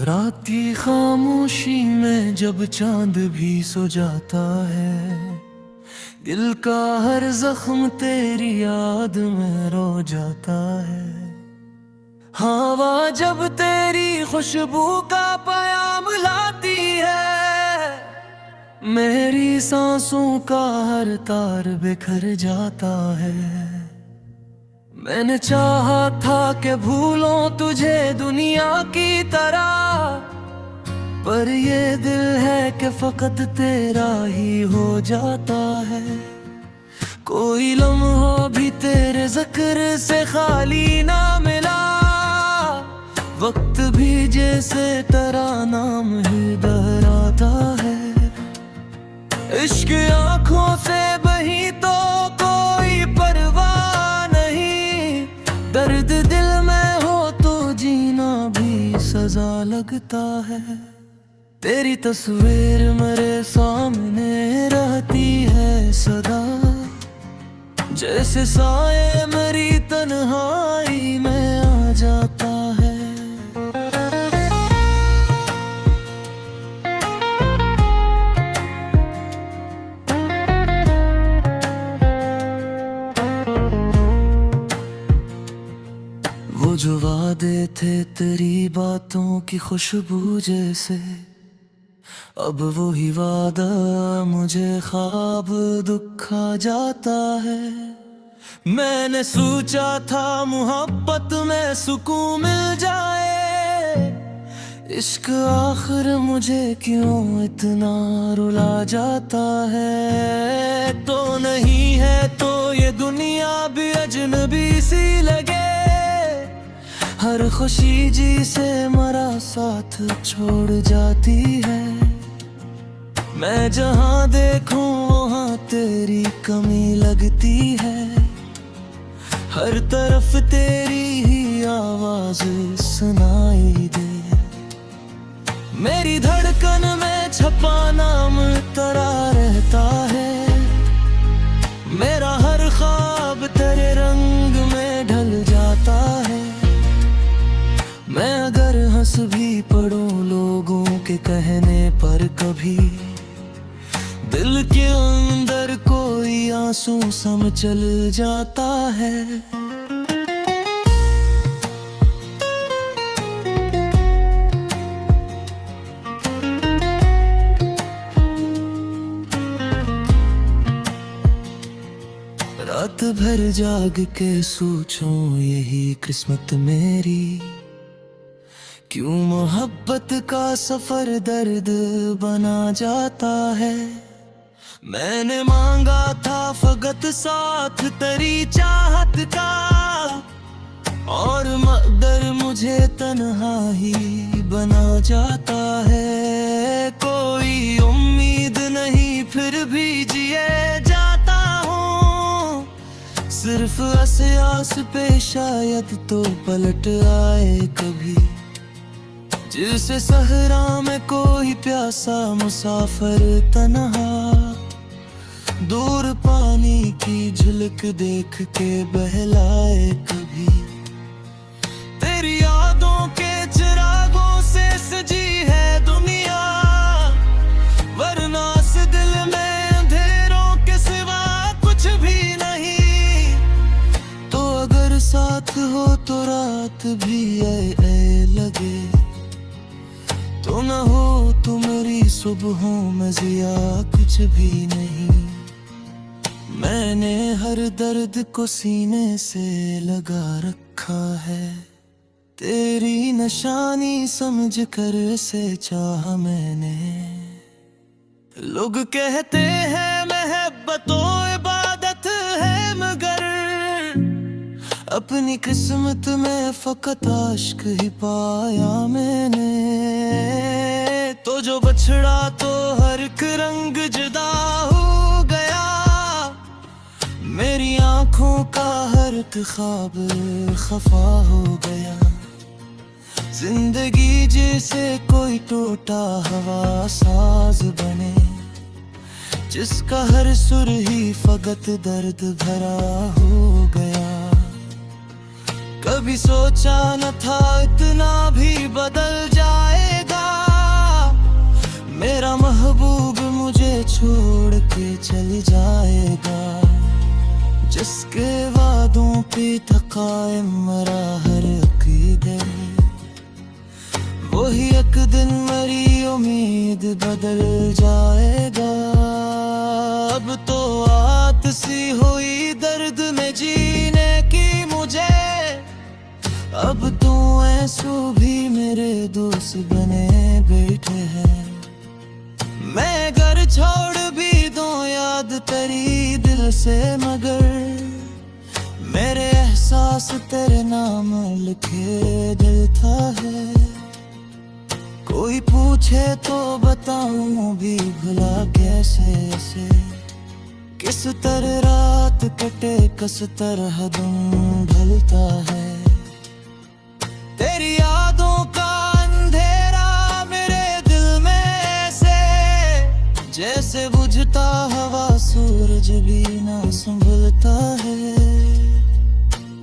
रात की खामोशी में जब चांद भी सो जाता है, दिल का हर जख्म तेरी याद में रो जाता है। हवा जब तेरी खुशबू का पयाम लाती है, मेरी सांसों का हर तार बिखर जाता है। मैंने चाहा था कि भूलों तुझे दुनिया की तरह, पर ये दिल है कि फकत तेरा ही हो जाता है। कोई लम्हा भी तेरे जिक्र से खाली ना मिला, वक्त भी जैसे तेरा नाम ही दोहराता है। इश्क आंखों से बही तो कोई परवाह नहीं, दर्द दिल में हो तो जीना भी सजा लगता है। तेरी तस्वीर मेरे सामने रहती है सदा, जैसे साए मेरी तन्हाई में आ जाता है। वो जो वादे थे तेरी बातों की खुशबू जैसे, अब वही वादा मुझे ख्वाब दुखा जाता है। मैंने सोचा था मोहब्बत में सुकून मिल जाए, इश्क आखिर मुझे क्यों इतना रुला जाता है। तो नहीं है तो ये दुनिया भी अजनबी सी लगे, हर खुशी जी से मरा साथ छोड़ जाती है। मैं जहाँ देखूं वहाँ तेरी कमी लगती है, हर तरफ तेरी ही आवाज सुनाई दे। मेरी धड़कन में छपा नाम तेरा रहता है, मेरा हर ख्वाब तेरे रंग में ढल जाता है। मैं अगर हंस भी पड़ूं लोगों के कहने पर कभी, दिल के अंदर कोई आंसू सम चल जाता है। रात भर जाग के सोचूं यही किस्मत मेरी, क्यों मोहब्बत का सफर दर्द बना जाता है। मैंने मांगा था फकत साथ तेरी चाहत का, और मगर मुझे तन्हा ही बना जाता है। कोई उम्मीद नहीं फिर भी जिए जाता हूँ, सिर्फ आस पे शायद तो पलट आए कभी, जिसे सहरा में कोई प्यासा मुसाफिर तन्हा, दूर पानी की झलक देख के बहलाए कभी। तेरी यादों के चिरागों से सजी है दुनिया, वरना इस दिल में अंधेरों के सिवा कुछ भी नहीं। तो अगर साथ हो तो रात भी ऐ लगे, तो न हो तो मेरी सुबहों में जिया कुछ भी नहीं। मैंने हर दर्द को सीने से लगा रखा है, तेरी निशानी समझ कर से चाहा मैंने। लोग कहते हैं मोहब्बतों इबादत है, मगर अपनी किस्मत में फकत आश्क ही पाया मैंने। तो जो बछड़ा तो हर एक रंग जुदा हो गया, मेरी आंखों का हर एक ख्वाब खफा हो गया। जिंदगी जैसे कोई टूटा हवा साज बने, जिसका हर सुर ही फकत दर्द भरा हो गया। कभी सोचा न था इतना भी बदल जाएगा, मेरा महबूब मुझे छोड़ के चल जाएगा, जिसके वादों पे था कायम मरा हर अकीदे, वही एक दिन मेरी उम्मीद बदल जाएगा। अब तो आदत सी हुई दर्द में जीने की मुझे, अब तो ऐसो भी मेरे दोस्त बने बैठे हैं। मैं घर छोड़ भी दूं याद तेरी दिल से, मगर मेरे एहसास तेरे नाम लिखे दिल था है। कोई पूछे तो बताऊं भी भला कैसे ऐसे, किस तरह रात कटे किस तरह दिन ढलता है। तेरी यादों का अंधेरा मेरे दिल में ऐसे, जैसे बुझता हवा सूरज भी ना संभलता है।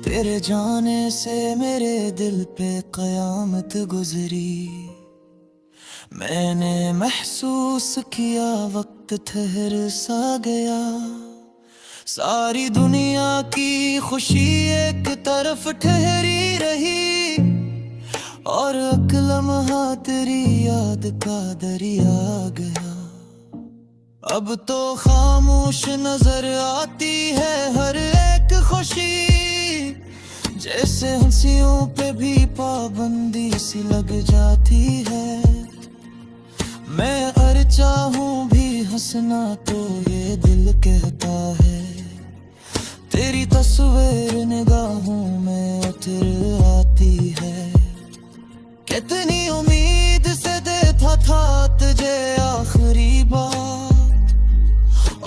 तेरे जाने से मेरे दिल पे कयामत गुजरी, मैंने महसूस किया वक्त ठहर सा गया। सारी दुनिया की खुशी एक तरफ ठहरी रही, और एक लम्हा तेरी याद का दरिया गया। अब तो खामोश नजर आती है हर एक खुशी, जैसे हंसियों पे भी पाबंदी सी लग जाती है। मैं अगर चाहूं भी हंसना तो ये दिल कहता है, तेरी तस्वीर निगाहों में उतर आती है। कितनी उम्मीद से देता था तुझे आखिरी बात,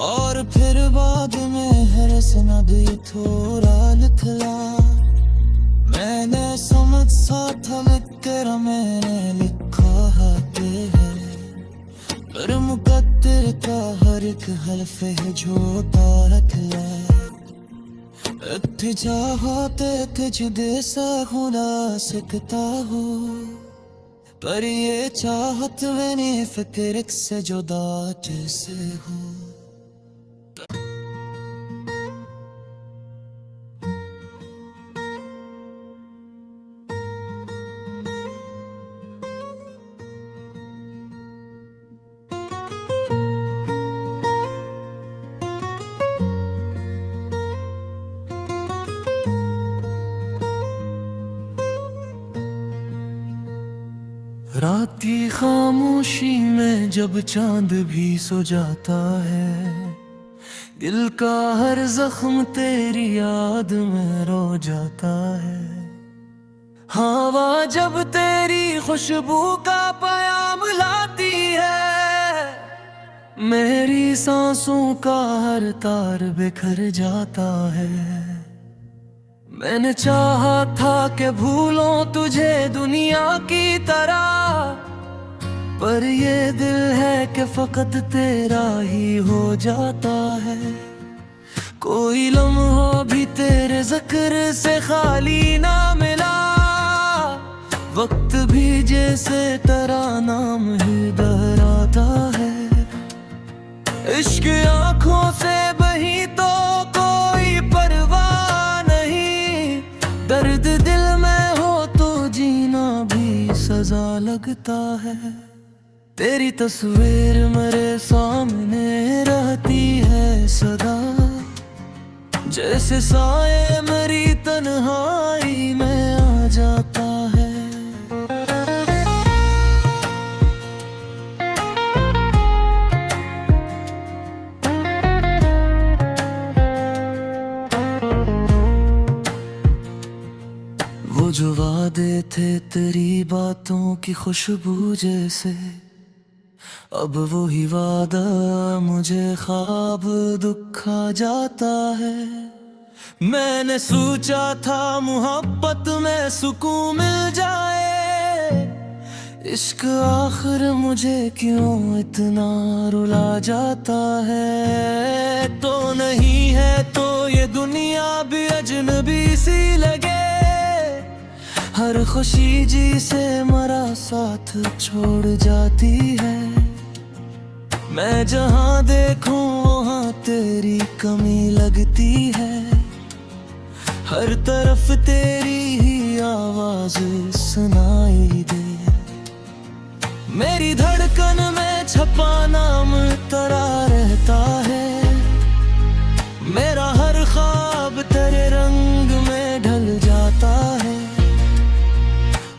और फिर बाद में हरस न दी थोड़ा लिखला। मैंने समझ सा था तेरा मैंने लिखा हाथे है, पर मुकद्दर का हर एक हल्फ है झूठा रखला। इत्थे चाहते थे जुदे सा खुदा सकता हो, पर ये चाहत मैंने फिक्र से जुदा जैसे हो। रात की खामोशी में जब चांद भी सो जाता है, दिल का हर जख्म तेरी याद में रो जाता है। हवा जब तेरी खुशबू का पयाम लाती है, मेरी सांसों का हर तार बिखर जाता है। मैंने चाहा था कि भूलों तुझे दुनिया की तरह, पर ये दिल है कि फकत तेरा ही हो जाता है। कोई लम्हा भी तेरे जिक्र से खाली ना मिला, वक्त भी जैसे तेरा नाम ही दोहराता है। इश्क आंखों से बही तो कोई परवाह नहीं, दर्द दिल में हो तो जीना भी सजा लगता है। तेरी तस्वीर मेरे सामने रहती है सदा, जैसे साए मेरी तन्हाई में आ जाता है। वो जो वादे थे तेरी बातों की खुशबू जैसे, अब वो ही वादा मुझे ख्वाब दुखा जाता है। मैंने सोचा था मोहब्बत में सुकून मिल जाए, इश्क आखिर मुझे क्यों इतना रुला जाता है। तो नहीं है तो ये दुनिया भी अजनबी सी लगे, हर खुशी जी से मरा साथ छोड़ जाती है। मैं जहाँ देखूं वहाँ तेरी कमी लगती है, हर तरफ तेरी ही आवाज सुनाई दे। मेरी धड़कन में छपा नाम तेरा रहता है, मेरा हर ख्वाब तेरे रंग में ढल जाता है।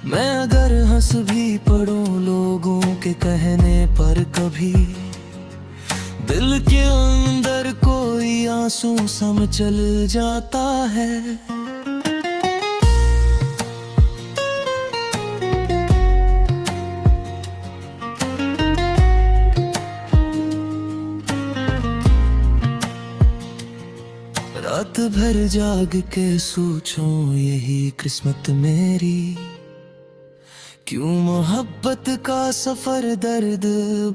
मैं अगर हंस भी पड़ूं लोगों के कहने पर कभी, दिल के अंदर कोई आंसू सम चल जाता है। रात भर जाग के सोचूं यही किस्मत मेरी, क्यों मोहब्बत का सफर दर्द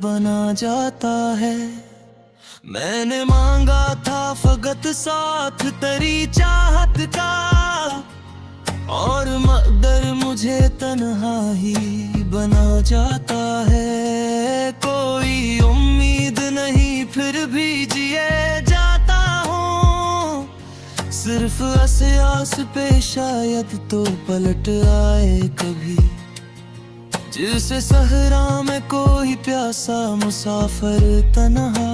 बना जाता है। मैंने मांगा था फकत साथ तेरी चाहत का, और मगर मुझे तन्हा ही बना जाता है। कोई उम्मीद नहीं फिर भी जिए जाता हूँ, सिर्फ आस पे शायद तो पलट आए कभी। जिसे सहरा में कोई प्यासा मुसाफिर तन्हा,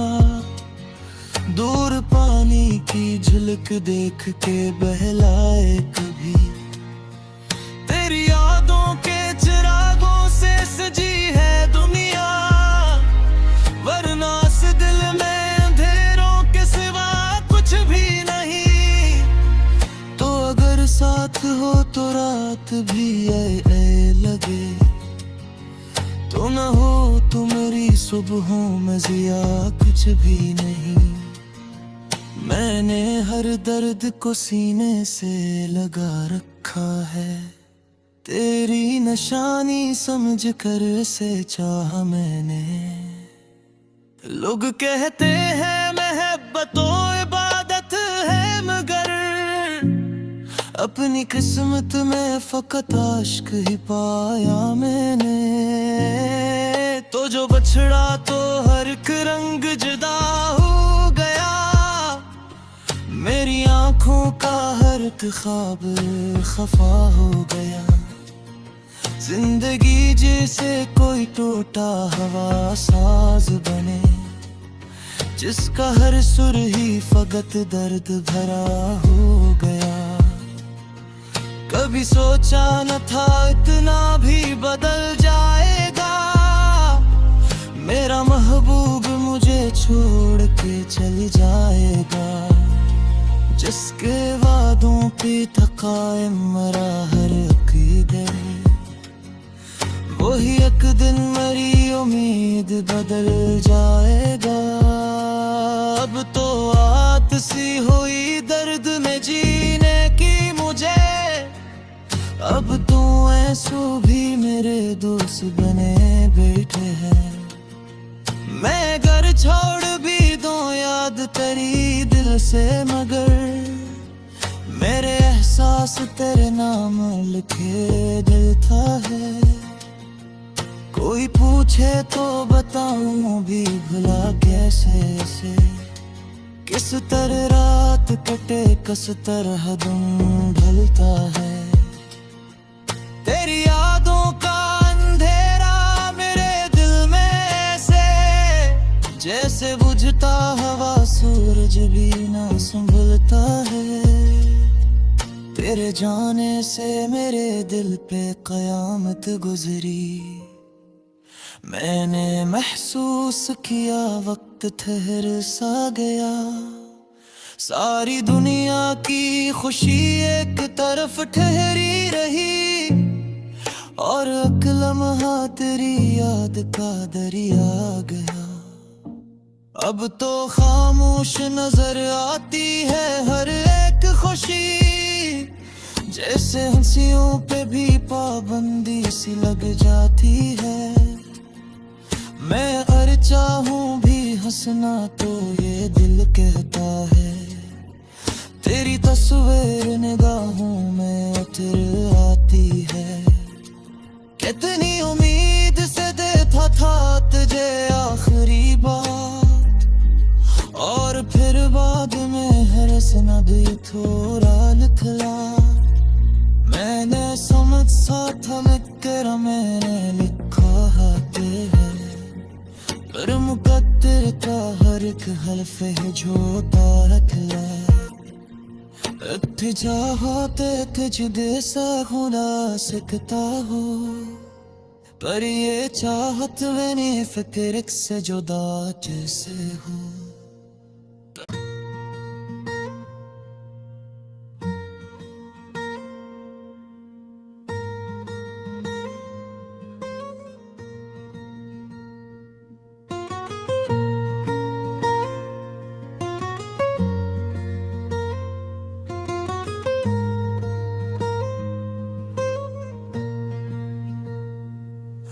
दूर पानी की झलक देख के बहलाए कभी। तेरी यादों के चिरागों से सजी है दुनिया, वरना इस दिल में अंधेरों के सिवा कुछ भी नहीं। तो अगर साथ हो तो रात भी ऐ लगे, तो न हो तो मेरी सुबहों में जिया कुछ भी नहीं। मैंने हर दर्द को सीने से लगा रखा है, तेरी निशानी समझ कर से चाहा मैंने। लोग कहते हैं मोहब्बत तो इबादत है, मगर अपनी किस्मत में फकत आश्क ही पाया मैंने। तो जो बछड़ा तो हर एक रंग जुदा हो गया, मेरी आंखों का हर एक ख्वाब खफा हो गया। जिंदगी जैसे कोई टूटा हवा साज बने, जिसका हर सुर ही फकत दर्द भरा हो गया। कभी सोचा न था इतना भी बदल जाएगा, मेरा महबूब मुझे छोड़ के चली जाएगा। जिसके वादों पे था कायम मरा हर अकीदे, वही एक दिन मेरी उम्मीद बदल जाएगा। अब तो आदत सी हुई दर्द में जीने की मुझे, अब तो ऐसो भी मेरे दोस्त बने बैठे हैं। मैं घर छोड़ भी दूं याद तेरी दिल से, मगर मेरे एहसास तेरे नाम लिखे दिल था है। कोई पूछे तो बताऊं भी भला कैसे से, किस तरह रात कटे किस तरह दिन ढलता है। तेरी यादों का अंधेरा मेरे दिल में ऐसे, जैसे बुझता हवा सूरज भी ना संभलता है। तेरे जाने से मेरे दिल पे कयामत गुजरी, मैंने महसूस किया वक्त ठहर सा गया। सारी दुनिया की खुशी एक तरफ ठहरी रही, और एक लम्हा तेरी याद का दरिया गया। अब तो खामोश नजर आती है हर एक खुशी, जैसे हंसियों पे भी पाबंदी सी लग जाती है। मैं अगर चाहूं भी हंसना तो ये दिल कहता है, तेरी तस्वीर निगाहों में उतर आती है। कितनी उम्मीद से देखा था तुझे आखिरी बार, याद में है रसना दे थोड़ा लिखला। मैंने समझ सा था मैं तेरा मैंने लिखा हाथे है। पर मुकद्दर का हर एक हल्फे है झोटा रखला। इत्थे चाहते तुझ देसा होना सकता हो। पर ये चाहत मैंने फिक्र से जुदा जैसे हो।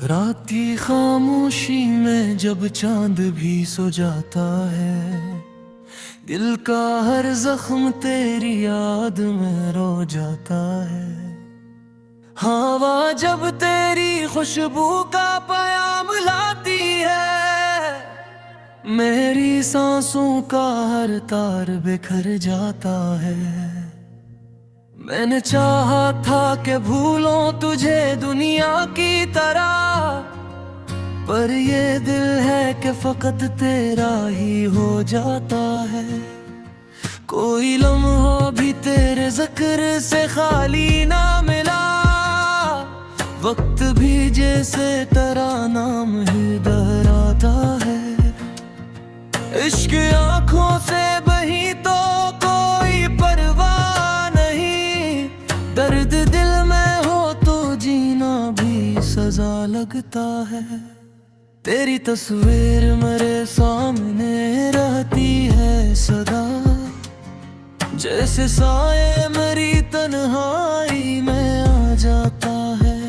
रात की खामोशी में जब चांद भी सो जाता है, दिल का हर जख्म तेरी याद में रो जाता है। हवा जब तेरी खुशबू का पयाम लाती है, मेरी सांसों का हर तार बिखर जाता है। मैंने चाहा था कि भूलों तुझे दुनिया की तरह, पर ये दिल है कि फकत तेरा ही हो जाता है। कोई लम्हा भी तेरे जिक्र से खाली ना मिला, वक्त भी जैसे तेरा नाम ही दोहराता है। इश्क आंखों से बही तो कोई परवाह नहीं, दर्द दिल में हो तो जीना भी सजा लगता है। तेरी तस्वीर मेरे सामने रहती है सदा, जैसे साए मेरी तन्हाई में आ जाता है।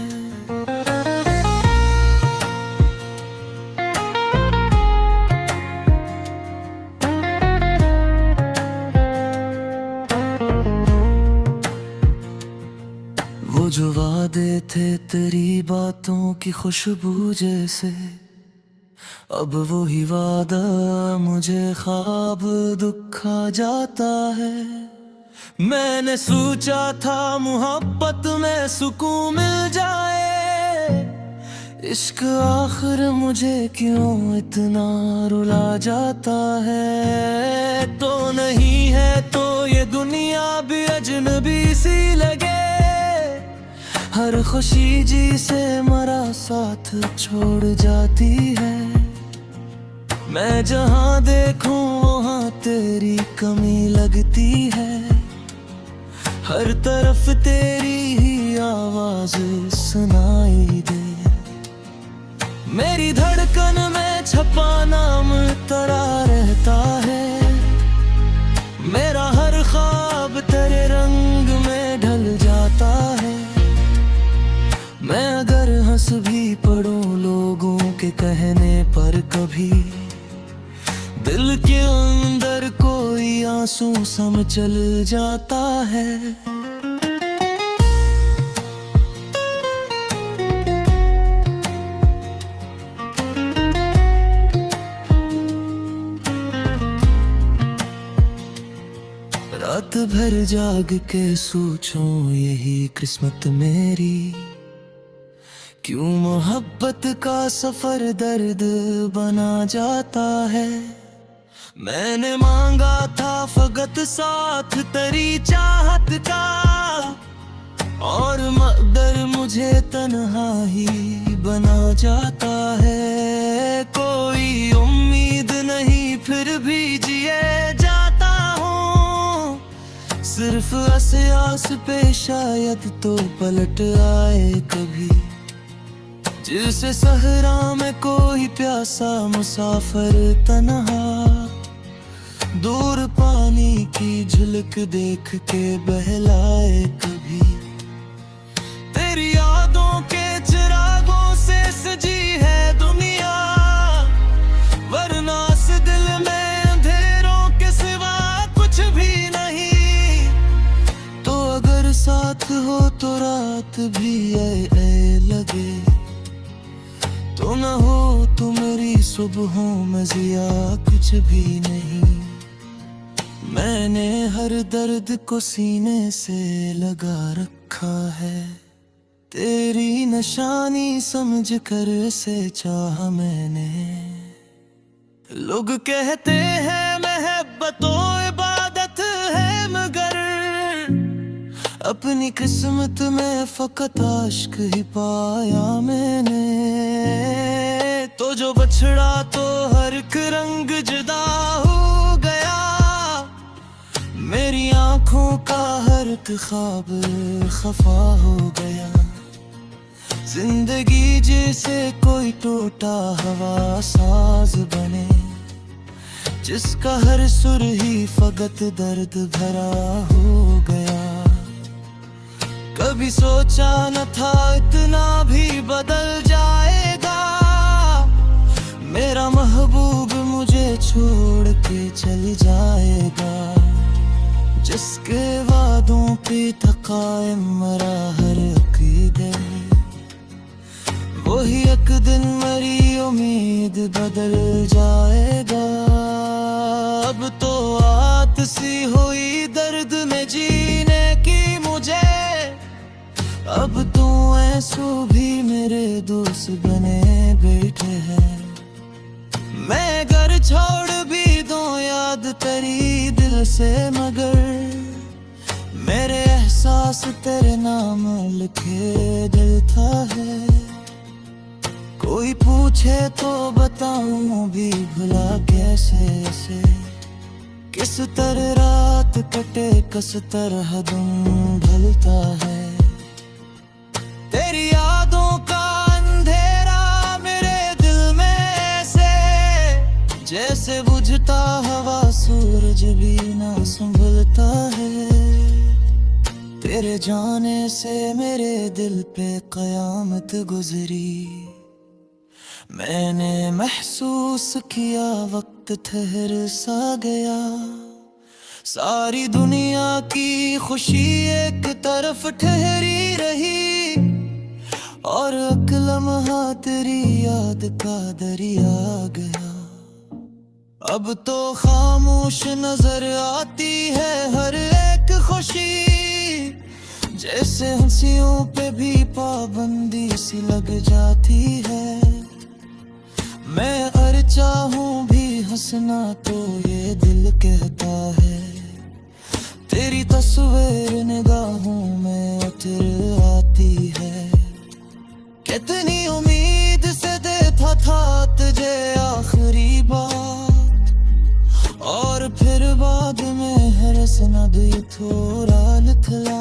वो जो वादे थे तेरी बातों की खुशबू जैसे, अब वो ही वादा मुझे ख्वाब दुखा जाता है। मैंने सोचा था मोहब्बत में सुकून मिल जाए, इश्क आखिर मुझे क्यों इतना रुला जाता है। तो नहीं है तो ये दुनिया भी अजनबी सी लगे, हर खुशी जी से मरा साथ छोड़ जाती है। मैं जहाँ देखूं वहाँ तेरी कमी लगती है, हर तरफ तेरी ही आवाज सुनाई दे। मेरी धड़कन में छपा नाम तेरा रहता है, मेरा हर ख्वाब तेरे रंग में ढल जाता है। मैं अगर हंस भी पड़ूं लोगों के कहने पर कभी, दिल के अंदर कोई आंसू सम चल जाता है। रात भर जाग के सोचूं यही किस्मत मेरी, क्यों मोहब्बत का सफर दर्द बना जाता है। मैंने मांगा था फकत साथ तेरी चाहत का, और मगर मुझे तन्हा ही बना जाता है। कोई उम्मीद नहीं फिर भी जिए जाता हूँ, सिर्फ आस पे शायद तो पलट आए कभी। जिसे सहरा में कोई प्यासा मुसाफिर तन्हा, दूर पानी की झलक देख के बहलाए कभी। तेरी यादों के चिरागों से सजी है दुनिया, वरना इस दिल में अंधेरों के सिवा कुछ भी नहीं। तो अगर साथ हो तो रात भी ऐ लगे, तो न हो तो मेरी सुबहों में जिया कुछ भी नहीं। मैंने हर दर्द को सीने से लगा रखा है, तेरी निशानी समझ कर से चाहा मैंने। लोग कहते हैं मोहब्बतों इबादत है, मगर अपनी किस्मत में फकत आश्क ही पाया मैंने। तो जो बछड़ा तो हर एक रंग जुदा हो गया, मेरी आंखों का हर एक ख्वाब खफा हो गया। जिंदगी जैसे कोई टूटा हवा साज बने, जिसका हर सुर ही फकत दर्द भरा हो गया। कभी सोचा न था इतना भी बदल जाएगा, मेरा महबूब मुझे छोड़ के चल जाएगा। जिसके वादों पे था कायम मरा हर अकीदे, वही एक दिन मेरी उम्मीद बदल जाएगा। अब तो आत सी हुई दर्द में जीने की मुझे, अब तो ऐसो भी मेरे दोस्त बने बैठे हैं। मैं घर छोड़ भी दूं याद तेरी दिल से, मगर मेरे एहसास तेरे नाम लिखे दिल था है। कोई पूछे तो बताऊं भी भला कैसे ऐसे, किस तरह रात कटे किस तरह दिन ढलता है। तेरी यादों का अंधेरा मेरे दिल में ऐसे, जैसे बुझता हवा सूरज भी ना संभलता है। तेरे जाने से मेरे दिल पे कयामत गुजरी, मैंने महसूस किया वक्त ठहर सा गया। सारी दुनिया की खुशी एक तरफ ठहरी रही, और एक लम्हा तेरी याद का दरिया गया। अब तो खामोश नजर आती है हर एक खुशी, जैसे हंसियों पे भी पाबंदी सी लग जाती है। मैं अर चाहूं भी हंसना तो ये दिल कहता है, तेरी तस्वीर निगाहों में उतर आती है। कितनी उम्मीद से देता था तुझे आखिरी बात, और फिर बाद में हरस न दी थोड़ा लिखला।